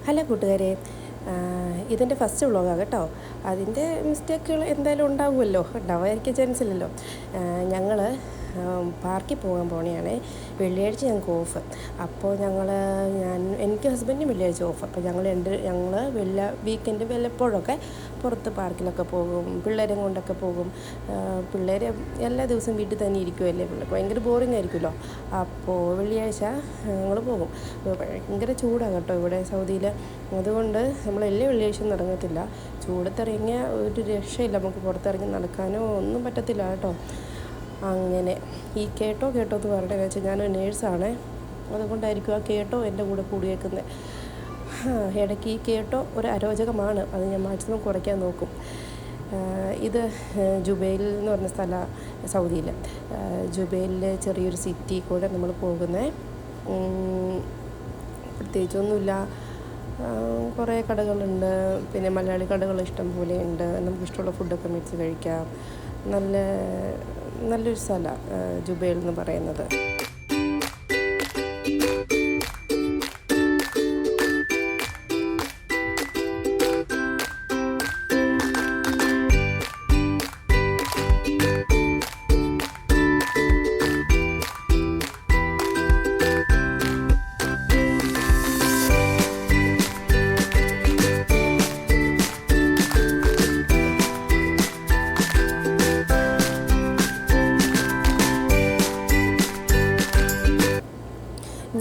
Hello കൂട്ടുകാരെ, ഇതെൻ്റെ first വ്ളോഗാണ് കേട്ടോ. അതിൻ്റെ മിസ്റ്റേക്കുകൾ എന്തായാലും ഉണ്ടാവുമല്ലോ, ഉണ്ടാവാതിരിക്കാൻ ചാൻസ് ഇല്ലല്ലോ. ഞങ്ങൾ പാർക്കിൽ പോകാൻ പോണെയാണ്. വെള്ളിയാഴ്ച ഞങ്ങൾക്ക് ഓഫ്. അപ്പോൾ എനിക്ക് ഹസ്ബൻഡിനും വെള്ളിയാഴ്ച ഓഫ്. അപ്പോൾ ഞങ്ങൾ വീക്കെൻഡ് വല്ലപ്പോഴൊക്കെ പുറത്ത് പാർക്കിലൊക്കെ പോകും, പിള്ളേരെ കൊണ്ടൊക്കെ പോകും. പിള്ളേർ എല്ലാ ദിവസവും വീട്ടിൽ തന്നെ ഇരിക്കുമല്ലേ, പിള്ളേർക്ക് ഭയങ്കര ബോറിംഗ് ആയിരിക്കുമല്ലോ. അപ്പോൾ വെള്ളിയാഴ്ച ഞങ്ങൾ പോകും. ഭയങ്കര ചൂടാണ് കേട്ടോ ഇവിടെ സൗദിയിൽ. അതുകൊണ്ട് നമ്മളെല്ലാ വെള്ളിയാഴ്ചയും ഇറങ്ങത്തില്ല. ചൂടത്തിറങ്ങിയ ഒരു രക്ഷയില്ല, നമുക്ക് പുറത്തിറങ്ങി നടക്കാനോ ഒന്നും പറ്റത്തില്ല കേട്ടോ. അങ്ങനെ ഈ കേട്ടോ എന്ന് പറഞ്ഞതെന്ന് വെച്ചാൽ ഞാൻ നേഴ്സാണ്, അതുകൊണ്ടായിരിക്കും ആ കേട്ടോ എൻ്റെ കൂടെ കൂടിയേക്കുന്നത്. ഇടയ്ക്ക് ഈ കേട്ടോ ഒരു അരോചകമാണ്, അത് ഞാൻ മാക്സിമം കുറയ്ക്കാൻ നോക്കും. ഇത് ജുബൈൽ എന്ന് പറഞ്ഞ സ്ഥലമാണ് സൗദിയിൽ. ജുബൈലിലെ ചെറിയൊരു സിറ്റി കൂടെ നമ്മൾ പോകുന്നത്. പ്രത്യേകിച്ചൊന്നുമില്ല, കുറേ കടകളുണ്ട്, പിന്നെ മലയാളി കടകൾ ഇഷ്ടം പോലെ ഉണ്ട്. നമുക്കിഷ്ടമുള്ള ഫുഡൊക്കെ മേടിച്ച് കഴിക്കാം. നല്ലൊരു സ്ഥലമാണ് ജുബൈൽ എന്ന് പറയുന്നത്.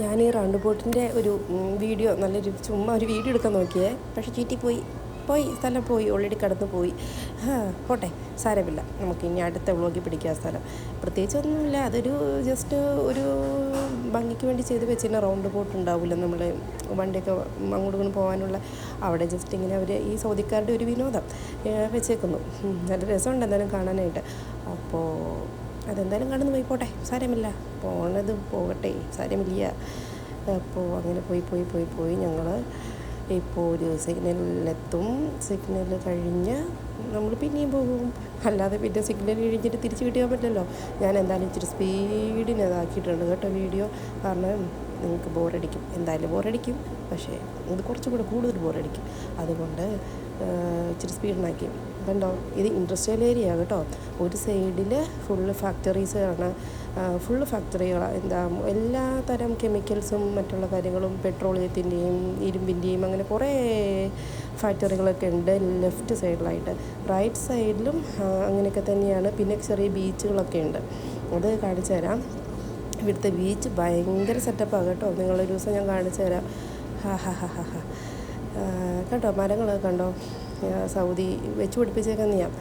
ഞാൻ ഈ റൗണ്ട് ബോട്ടിൻ്റെ ഒരു വീഡിയോ ചുമ്മാ ഒരു വീഡിയോ എടുക്കാൻ നോക്കിയേ, പക്ഷെ ചീറ്റിപ്പോയി. സ്ഥലം പോയി, ഓൾറെഡി കടന്നു പോയി. പോട്ടെ, സാരമില്ല. നമുക്ക് ഇനി അടുത്ത വ്ളോഗിൽ പിടിക്കുക സ്ഥലം. പ്രത്യേകിച്ചൊന്നുമില്ല, അതൊരു ജസ്റ്റ് ഒരു ഭംഗിക്ക് വേണ്ടി ചെയ്ത് വെച്ചിരുന്ന റൗണ്ട് ബോട്ട് ഉണ്ടാവില്ല, നമ്മൾ വണ്ടിയൊക്കെ അങ്ങോട്ടും ഇങ്ങോട്ടും പോകാനുള്ള. അവിടെ ജസ്റ്റ് ഇങ്ങനെ അവർ ഈ സൗദിക്കാരുടെ ഒരു വിനോദം വെച്ചേക്കുന്നു. നല്ല രസമുണ്ട് എന്തായാലും കാണാനായിട്ട്. അപ്പോൾ അതെന്തായാലും കടന്നു പോയി, സാരമില്ല, പോകട്ടെ, സാരമില്ല. അപ്പോൾ അങ്ങനെ പോയി ഞങ്ങൾ ഇപ്പോൾ ഒരു സിഗ്നലിലെത്തും. സിഗ്നൽ കഴിഞ്ഞ് നമ്മൾ പിന്നെയും പോകും. അല്ലാതെ പിന്നെ സിഗ്നൽ കഴിഞ്ഞിട്ട് തിരിച്ച് കിട്ടിയാൻ പറ്റില്ലല്ലോ. ഞാൻ എന്തായാലും ഇച്ചിരി സ്പീഡിന് അതാക്കിയിട്ടുണ്ട് കേട്ടോ വീഡിയോ. കാരണം നിങ്ങൾക്ക് ബോറടിക്കും, എന്തായാലും ബോറടിക്കും. പക്ഷേ ഇത് കുറച്ചും കൂടെ കൂടുതൽ ബോറടിക്കും. അതുകൊണ്ട് ഇച്ചിരി സ്പീഡിനാക്കി. കണ്ടോ, ഇത് ഇൻഡസ്ട്രിയൽ ഏരിയ കേട്ടോ. ഒരു സൈഡിൽ ഫുള്ള് ഫാക്ടറീസാണ്, ഫുള്ള് ഫാക്ടറികളാണ്. എല്ലാ തരം കെമിക്കൽസും മറ്റുള്ള കാര്യങ്ങളും, പെട്രോളിയത്തിൻ്റെയും ഇരുമ്പിൻ്റെയും അങ്ങനെ കുറേ ഫാക്ടറികളൊക്കെ ഉണ്ട് ലെഫ്റ്റ് സൈഡിലായിട്ട്. റൈറ്റ് സൈഡിലും അങ്ങനെയൊക്കെ തന്നെയാണ്. പിന്നെ ചെറിയ ബീച്ചുകളൊക്കെ ഉണ്ട്, അത് കാണിച്ചു തരാം. ഇവിടുത്തെ ബീച്ച് ഭയങ്കര സെറ്റപ്പാണ് കേട്ടോ. നിങ്ങളൊരു ദിവസം ഞാൻ കാണിച്ചു തരാം. കേട്ടോ, മരങ്ങളൊക്കെ കണ്ടോ, സൗദി വെച്ച് പിടിപ്പിച്ചേക്കുന്നതാണ്.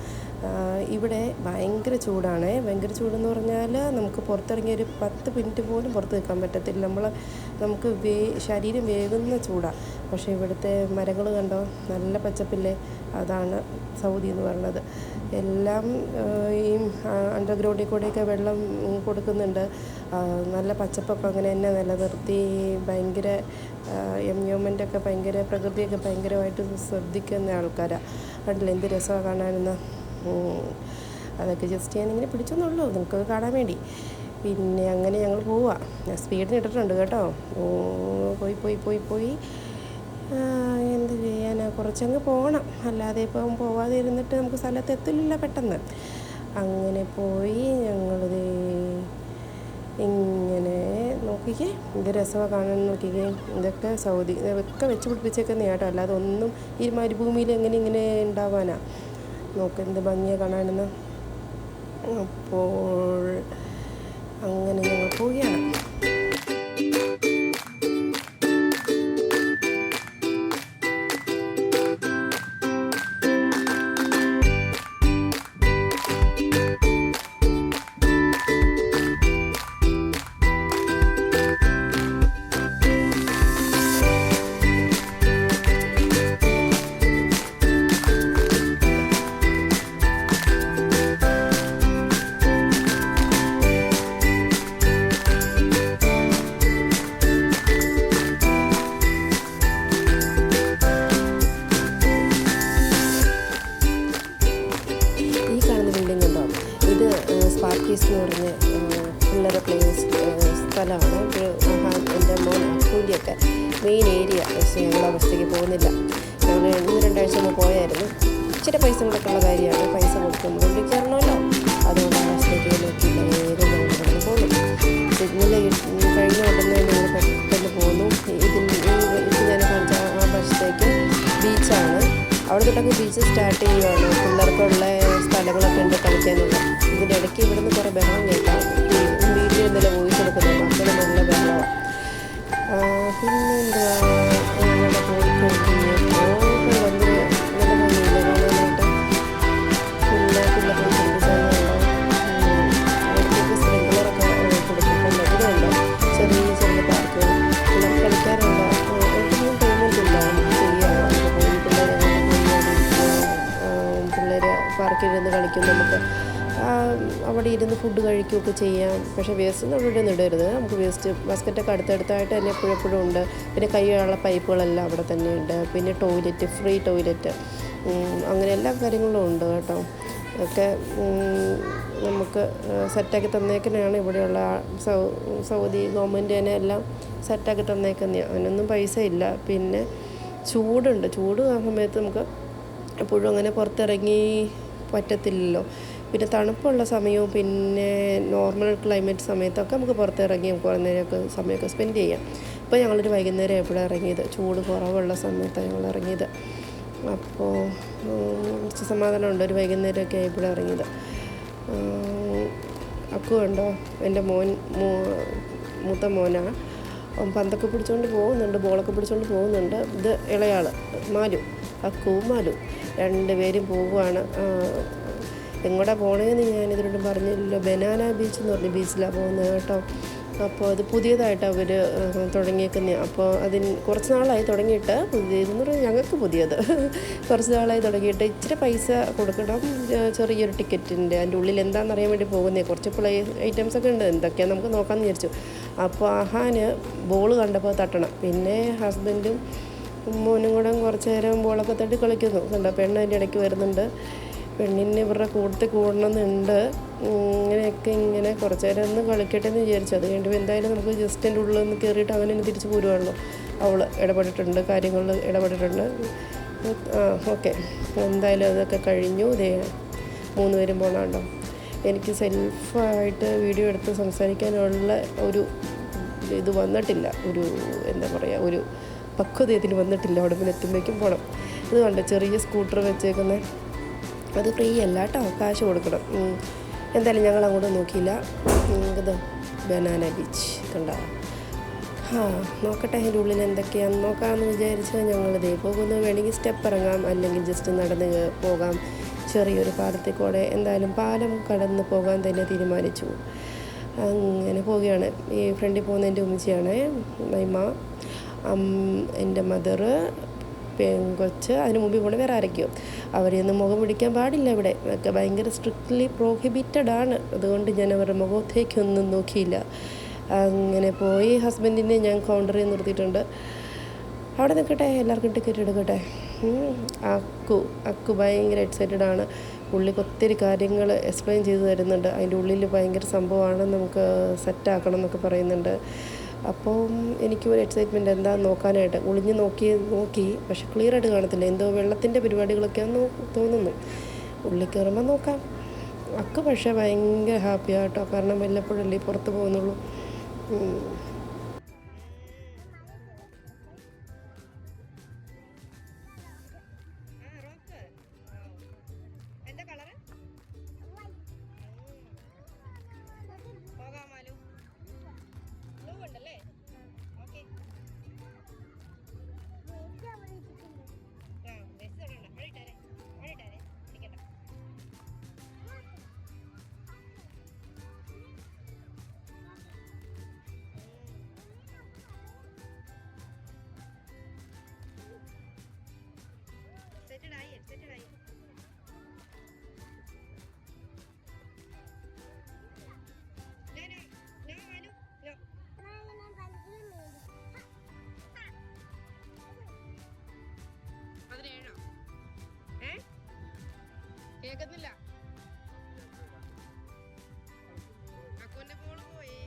ഇവിടെ ഭയങ്കര ചൂടാണ്. ഭയങ്കര ചൂടെന്ന് പറഞ്ഞാൽ നമുക്ക് പുറത്തിറങ്ങിയ ഒരു 10 മിനിറ്റ് പോലും പുറത്ത് നിൽക്കാൻ പറ്റത്തില്ല. നമുക്ക് ശരീരം വേകുന്ന ചൂടാണ്. പക്ഷേ ഇവിടുത്തെ മരങ്ങൾ കണ്ടോ, നല്ല പച്ചപ്പില്ലേ. അതാണ് സൗദി എന്ന് പറയുന്നത്. എല്ലാം ഈ അണ്ടർഗ്രൗണ്ടിൽ കൂടെയൊക്കെ വെള്ളം കൊടുക്കുന്നുണ്ട്. നല്ല പച്ചപ്പൊക്കെ അങ്ങനെ തന്നെ നിലനിർത്തി ഭയങ്കര എൻവയോൺമെൻറ്റൊക്കെ ഭയങ്കര, പ്രകൃതിയൊക്കെ ഭയങ്കരമായിട്ട് ശ്രദ്ധിക്കുന്ന ആൾക്കാരാണ്. കണ്ടില്ല എന്ത് രസമാണ് കാണാനെന്ന്. അതൊക്കെ ജസ്റ്റ് ഞാനിങ്ങനെ പിടിച്ചെന്നുള്ളൂ നിങ്ങൾക്കത് കാണാൻ വേണ്ടി. പിന്നെ അങ്ങനെ ഞങ്ങൾ പോവാം. ഞാൻ സ്പീഡിന് ഇട്ടിട്ടുണ്ട് കേട്ടോ. പോയി എന്ത് ചെയ്യാനാ, കുറച്ചങ്ങ് പോകണം. അല്ലാതെ ഇപ്പം പോവാതെ ഇരുന്നിട്ട് നമുക്ക് സ്ഥലത്ത് എത്തില്ല പെട്ടെന്ന്. അങ്ങനെ പോയി ഞങ്ങളിത് ഇങ്ങനെ നോക്കിക്കേ, ഇത് രസമാണ് കാണാൻ. നോക്കിക്കേ, ഇതൊക്കെ സൗദി ഇതൊക്കെ വെച്ച് പിടിപ്പിച്ചേക്കുന്ന കേട്ടോ. അല്ലാതെ ഒന്നും ഈ മരുഭൂമിയിൽ ഇങ്ങനെ ഉണ്ടാവാനാ. നോക്ക് എന്ത് ഭംഗിയാണ് കാണാനെന്ന്. അപ്പോൾ അങ്ങനെ ഞങ്ങൾ പോവുകയാണ്. ബസ്സിലേക്ക് പോകുന്നില്ല. ഞങ്ങൾ 1-2 ആഴ്ച മുമ്പ് പോയായിരുന്നു. ഇച്ചിരി പൈസ കൊടുക്കുള്ള കാര്യമാണ്, പൈസ കൊടുക്കുമ്പോൾ കൊണ്ട് കയറണമല്ലോ, അതുകൊണ്ട് ബസ്സിലേക്ക് നോക്കിയില്ല, നേരെ ഞങ്ങൾ കടന്ന് പോന്നു. സിഗ്നൽ കഴിഞ്ഞ ഉടനെ ഞങ്ങൾ പെട്ടെന്ന് പോന്നു. ഞാൻ കാണിച്ച ആ ബസ്സിലേക്ക് ബീച്ചാണ്. അവിടെ തൊട്ടൊക്കെ ബീച്ച് സ്റ്റാർട്ട് ചെയ്യുകയാണ്. പിള്ളേർക്കുള്ള സ്ഥലങ്ങളൊക്കെ ഉണ്ട് കളിക്കാനുള്ള. ഇതിൻ്റെ ഇടയ്ക്ക് ഇവിടുന്ന് കുറേ ബഹളം കേൾക്കാം. വീട്ടിൽ ഇന്നലെ വോയിസ് എടുക്കുന്നത് മക്കൾ നല്ല ബഹളമാണ്. പിന്നെന്തുവാ, ഞങ്ങളുടെ പോയിക്കൊണ്ടിരിക്കുമ്പോൾ വന്ന് നല്ല ഭംഗിയില്ല കാണാനായിട്ട്. പിള്ളേർക്ക് ശ്രദ്ധിച്ചാലുണ്ടോ, ഇടയ്ക്കൊക്കെ സ്പ്രിംഗ്ലറൊക്കെ കൊടുക്കുന്നുണ്ട്. ഇതുണ്ട് ചെറിയ ചെറിയ പാർക്കുകൾ, പിള്ളേർ കളിക്കാറുണ്ട്. ഒട്ടും പേയ്മെൻ്റ് ഇല്ല, ചെയ്യാം. പോയി പിള്ളേരെ പിള്ളേർ പാർക്കിലിരുന്ന് കളിക്കും. നമുക്ക് അവിടെ ഇരുന്ന് ഫുഡ് കഴിക്കുകയൊക്കെ ചെയ്യാം. പക്ഷേ വേസ്റ്റ് അവിടെ ഒന്നും ഇടരുത്. നമുക്ക് വേസ്റ്റ് ബാസ്ക്കറ്റൊക്കെ അടുത്തടുത്തായിട്ട് തന്നെ എപ്പോഴും ഉണ്ട്. പിന്നെ കൈയുള്ള പൈപ്പുകളെല്ലാം അവിടെ തന്നെ ഉണ്ട്. പിന്നെ ടോയ്ലറ്റ്, ഫ്രീ ടോയ്ലറ്റ്, അങ്ങനെ എല്ലാ കാര്യങ്ങളും ഉണ്ട് കേട്ടോ. ഒക്കെ നമുക്ക് സെറ്റാക്കി തന്നേക്കുന്നതാണ്. ഇവിടെയുള്ള സൗദി ഗവൺമെൻറ് തന്നെ എല്ലാം സെറ്റാക്കി തന്നേക്കുന്നതാണ്. അതിനൊന്നും പൈസ ഇല്ല. പിന്നെ ചൂട് ആ സമയത്ത് നമുക്ക് എപ്പോഴും അങ്ങനെ പുറത്തിറങ്ങി പറ്റത്തില്ലല്ലോ. പിന്നെ തണുപ്പുള്ള സമയവും പിന്നെ നോർമൽ ക്ലൈമറ്റ് സമയത്തൊക്കെ നമുക്ക് പുറത്തിറങ്ങി കുറേ നേരമൊക്കെ സമയമൊക്കെ സ്പെൻഡ് ചെയ്യാം. ഇപ്പോൾ ഞങ്ങളൊരു വൈകുന്നേരം എപ്പോഴാണ് ഇറങ്ങിയത്, ചൂട് കുറവുള്ള സമയത്താണ് ഞങ്ങൾ ഇറങ്ങിയത്. അപ്പോൾ കുറച്ച് സമാധാനമുണ്ട്. ഒരു വൈകുന്നേരമൊക്കെ എപ്പോഴാണ് ഇറങ്ങിയത്. അക്കുണ്ടോ, എൻ്റെ മൂത്ത മോനാണ്. പന്തൊക്കെ പിടിച്ചുകൊണ്ട് പോകുന്നുണ്ട്, ബോളൊക്കെ പിടിച്ചുകൊണ്ട് പോകുന്നുണ്ട്. ഇത് ഇളയാൾ അക്കുവും മാലും 2 പേരും പോവുകയാണ്. എങ്ങോട്ടാ പോണേന്ന് ഞാനിതിനോട് പറഞ്ഞില്ലല്ലോ. ബനാന ബീച്ച് എന്ന് പറഞ്ഞ ബീച്ചിലാണ് പോകുന്നത് കേട്ടോ. അപ്പോൾ അത് പുതിയതായിട്ട് അവർ തുടങ്ങിയേക്കുന്നത്. അപ്പോൾ അതിന് കുറച്ച് നാളായി തുടങ്ങിയിട്ട്. പുതിയതെന്ന് പറഞ്ഞാൽ ഞങ്ങൾക്ക് പുതിയത്. കുറച്ച് നാളായി തുടങ്ങിയിട്ട്. ഇച്ചിരി പൈസ കൊടുക്കണം, ചെറിയൊരു ടിക്കറ്റിൻ്റെ. അതിൻ്റെ ഉള്ളിൽ എന്താണെന്ന് അറിയാൻ വേണ്ടി പോകുന്നത്. കുറച്ച് ഐറ്റംസൊക്കെ ഉണ്ട്, എന്തൊക്കെയാണ് നമുക്ക് നോക്കാമെന്ന് വിചാരിച്ചു. അപ്പോൾ ആഹാന് ബോൾ കണ്ടപ്പോൾ തട്ടണം. പിന്നെ ഹസ്ബൻഡും മോനും കൂടെ കുറച്ച് നേരം ബോളൊക്കെ തട്ടി കളിക്കുന്നു. കണ്ടോ, പെണ്ണ് അതിൻ്റെ ഇടയ്ക്ക് വരുന്നുണ്ട്. പെണ്ണിന് ഇവരുടെ കൂട്ടത്തിൽ കൂടണമെന്നുണ്ട്. ഇങ്ങനെ കുറച്ച് നേരം ഒന്ന് കളിക്കട്ടെ എന്ന് വിചാരിച്ചു. അത് കഴിഞ്ഞിട്ട് എന്തായാലും നമുക്ക് ജസ്റ്റ് എൻ്റെ ഉള്ളിൽ നിന്ന് കയറിയിട്ട് അങ്ങനെ തന്നെ തിരിച്ച് പോരുവാണല്ലോ. അവൾ ഇടപെട്ടിട്ടുണ്ട്, കാര്യങ്ങളിൽ ഇടപെട്ടിട്ടുണ്ട്. ഓക്കെ, എന്തായാലും അതൊക്കെ കഴിഞ്ഞു. 3 പേരും പോകണുണ്ടോ. എനിക്ക് സെൽഫായിട്ട് വീഡിയോ എടുത്ത് സംസാരിക്കാനുള്ള ഒരു ഇത് വന്നിട്ടില്ല. എന്താ പറയുക, ഒരു പക്വത ഇതിന് വന്നിട്ടില്ല. അവിടെ പിന്നെ എത്തുമ്പോഴേക്കും പോകണം. ഇത് കണ്ട് ചെറിയ സ്കൂട്ടർ വെച്ചേക്കുന്നത്, അത് ഫ്രീ അല്ല കേട്ടോ, കാശ് കൊടുക്കണം. എന്തായാലും ഞങ്ങൾ അങ്ങോട്ട് നോക്കിയില്ല. ഇത് ബനാന ബീച്ച് കണ്ട. നോക്കട്ടെ അതിൻ്റെ ഉള്ളിൽ എന്തൊക്കെയാണെന്ന് നോക്കാമെന്ന് വിചാരിച്ചാൽ ഞങ്ങളിതേ പോകുന്നു. വേണമെങ്കിൽ സ്റ്റെപ്പ് ഇറങ്ങാം, അല്ലെങ്കിൽ ജസ്റ്റ് നടന്ന് പോകാം. ചെറിയൊരു പാലത്തിൽ കൂടെ എന്തായാലും പാലം കടന്ന് പോകാൻ തന്നെ തീരുമാനിച്ചു. അങ്ങനെ പോവുകയാണ്. ഈ ഫ്രണ്ടിൽ പോകുന്ന എൻ്റെ ഉമ്മച്ചിയാണ്, മൈമ, എൻ്റെ മദറ്, പെങ്കൊച്ച്. അതിന് മുമ്പിൽ കൊണ്ട് വേറെ ആരൊക്കെയോ. അവരെയൊന്നും മുഖം പിടിക്കാൻ പാടില്ല. ഇവിടെ ഒക്കെ ഭയങ്കര സ്ട്രിക്ട്ലി പ്രോഹിബിറ്റഡ് ആണ്. അതുകൊണ്ട് ഞാൻ അവരുടെ മുഖത്തേക്കൊന്നും നോക്കിയില്ല. അങ്ങനെ പോയി. ഹസ്ബൻഡിനെ ഞാൻ കൗണ്ടറിൽ നിർത്തിയിട്ടുണ്ട്. അവിടെ നിൽക്കട്ടെ, എല്ലാവർക്കും ടിക്കറ്റ് എടുക്കട്ടെ. അക്കു ഭയങ്കര എക്സൈറ്റഡ് ആണ്. പുള്ളിക്ക് ഒത്തിരി കാര്യങ്ങൾ എക്സ്പ്ലെയിൻ ചെയ്ത് തരുന്നുണ്ട്. അതിൻ്റെ ഉള്ളിൽ ഭയങ്കര സംഭവമാണ്, നമുക്ക് സെറ്റാക്കണം എന്നൊക്കെ പറയുന്നുണ്ട്. അപ്പം എനിക്കും ഒരു എക്സൈറ്റ്മെൻറ്റ് എന്താണെന്ന് നോക്കാനായിട്ട്. ഒളിഞ്ഞ് നോക്കി പക്ഷെ ക്ലിയർ ആയിട്ട് കാണത്തില്ല. എന്തോ വെള്ളത്തിൻ്റെ പരിപാടികളൊക്കെയാണെന്ന് തോന്നുന്നു. ഉള്ളിൽ കയറുമ്പോൾ നോക്കാം. അക്ക് പക്ഷേ ഭയങ്കര ഹാപ്പിയാണ് കേട്ടോ. കാരണം വല്ലപ്പോഴല്ലേ പുറത്ത് പോകുന്നുള്ളൂ. കേൾക്കുന്നില്ല. അക്കുവിന്റെ ഫോണ് പോയി.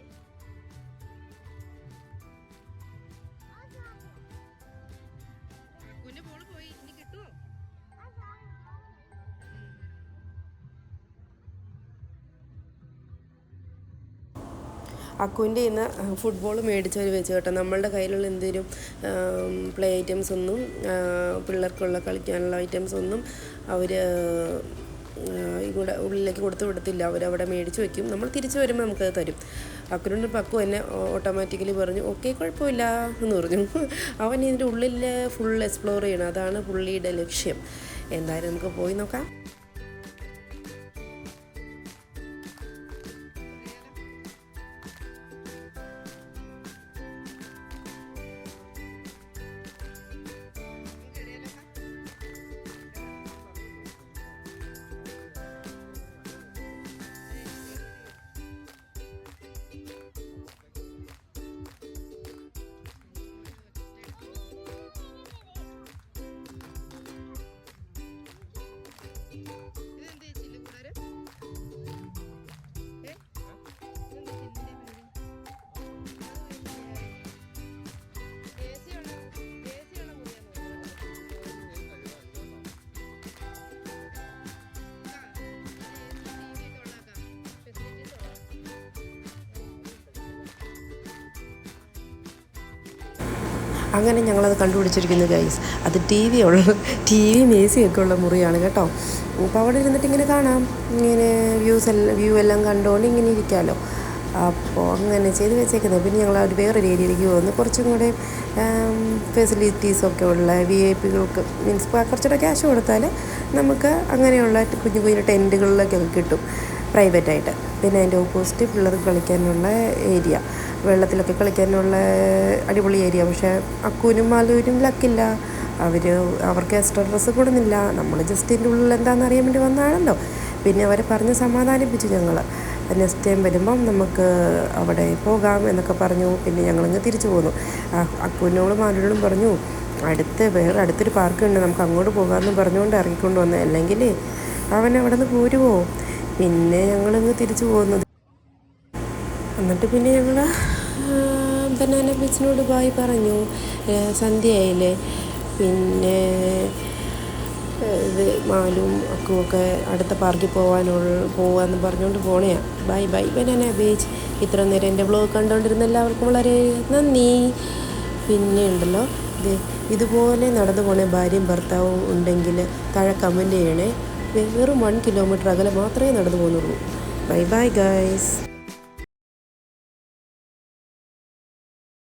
അക്കുവിൻ്റെ ഇന്ന് ഫുട്ബോൾ മേടിച്ചവർ വെച്ച് കേട്ടോ. നമ്മളുടെ കയ്യിലുള്ള എന്തെങ്കിലും പ്ലേ ഐറ്റംസ് ഒന്നും പിള്ളേർക്കുള്ള കളിക്കാനുള്ള ഐറ്റംസ് ഒന്നും അവർ ഇവിടെ ഉള്ളിലേക്ക് കൊടുത്ത് വിടത്തില്ല. അവരവിടെ മേടിച്ച് വയ്ക്കും. നമ്മൾ തിരിച്ച് വരുമ്പോൾ നമുക്കത് തരും. അക്കുനോട് പക്കു എന്നെ ഓട്ടോമാറ്റിക്കലി പറഞ്ഞു ഓക്കെ കുഴപ്പമില്ല എന്ന് പറഞ്ഞു. അവൻ ഇതിൻ്റെ ഉള്ളിൽ ഫുൾ എക്സ്പ്ലോർ ചെയ്യണം, അതാണ് പുള്ളിയുടെ ലക്ഷ്യം. എന്തായാലും നമുക്ക് പോയി നോക്കാം. അങ്ങനെ ഞങ്ങളത് കണ്ടുപിടിച്ചിരിക്കുന്നു ഗൈസ്. അത് ടി വിയും എ സി ഒക്കെ ഉള്ള മുറിയാണ് കേട്ടോ. അപ്പോൾ അവിടെ ഇരുന്നിട്ട് ഇങ്ങനെ കാണാം, ഇങ്ങനെ വ്യൂ എല്ലാം കണ്ടുകൊണ്ട് ഇങ്ങനെ ഇരിക്കാമല്ലോ. അപ്പോൾ അങ്ങനെ ചെയ്ത് വെച്ചേക്കുന്നത്. പിന്നെ ഞങ്ങൾ ഒരു വേറൊരു ഏരിയയിലേക്ക് പോകുന്നു, കുറച്ചും കൂടെ ഫെസിലിറ്റീസൊക്കെ ഉള്ള VIP കൾക്ക്, മീൻസ് കുറച്ചുകൂടെ ക്യാഷ് കൊടുത്താൽ നമുക്ക് അങ്ങനെയുള്ള കുഞ്ഞു കുഞ്ഞു ടെൻറ്റുകളിലൊക്കെ കിട്ടും പ്രൈവറ്റായിട്ട്. പിന്നെ അതിൻ്റെ ഓപ്പോസിറ്റ് പിള്ളേർക്ക് കളിക്കാനുള്ള ഏരിയ, വെള്ളത്തിലൊക്കെ കളിക്കാനുള്ള അടിപൊളി ഏരിയ. പക്ഷേ അക്കുവിനും മാലുവിനും ലക്കില്ല, അവർക്ക് എക്സ്ട്രാ ഡ്രസ്സ് കൊടുന്നില്ല. നമ്മൾ ജസ്റ്റ് ഇതിൻ്റെ ഉള്ളിൽ എന്താണെന്ന് അറിയാൻ വേണ്ടി വന്നതാണല്ലോ. പിന്നെ അവരെ പറഞ്ഞ് സമാധാനിപ്പിച്ചു ഞങ്ങൾ. നെക്സ്റ്റ് ടൈം വരുമ്പം നമുക്ക് അവിടെ പോകാം എന്നൊക്കെ പറഞ്ഞു. പിന്നെ ഞങ്ങളിങ്ങ് തിരിച്ചു പോന്നു. അക്കുവിനോടും മാലുവിനോടും പറഞ്ഞു അടുത്തൊരു പാർക്കുണ്ട്, നമുക്ക് അങ്ങോട്ട് പോകാമെന്ന് പറഞ്ഞുകൊണ്ട് ഇറങ്ങിക്കൊണ്ട് വന്നത്, അല്ലെങ്കിൽ അവൻ അവിടെ നിന്ന് പോരുമോ. പിന്നെ ഞങ്ങളിങ്ങ് തിരിച്ചു പോകുന്നത്. എന്നിട്ട് പിന്നെ ഞങ്ങൾ ബനാന ബീച്ചിനോട് ബായ് പറഞ്ഞു. സന്ധ്യയായില്ലേ. പിന്നെ ഇത് മാലും അക്കുമൊക്കെ അടുത്ത പാർക്കിൽ പോകാമെന്ന് പറഞ്ഞുകൊണ്ട് പോണയാ. By banana beach. ഇത്ര നേരം എൻ്റെ വ്ലോഗ് കണ്ടുകൊണ്ടിരുന്ന എല്ലാവർക്കും വളരെ നന്ദി. പിന്നെ ഉണ്ടല്ലോ, ഇതുപോലെ നടന്നു പോണേ ഭാര്യയും ഭർത്താവും ഉണ്ടെങ്കിൽ താഴെ കമൻറ്റ് ചെയ്യണേ. വെറും 1 കിലോമീറ്റർ അകലെ മാത്രമേ നടന്നു പോകുന്നുള്ളൂ. Bye guys.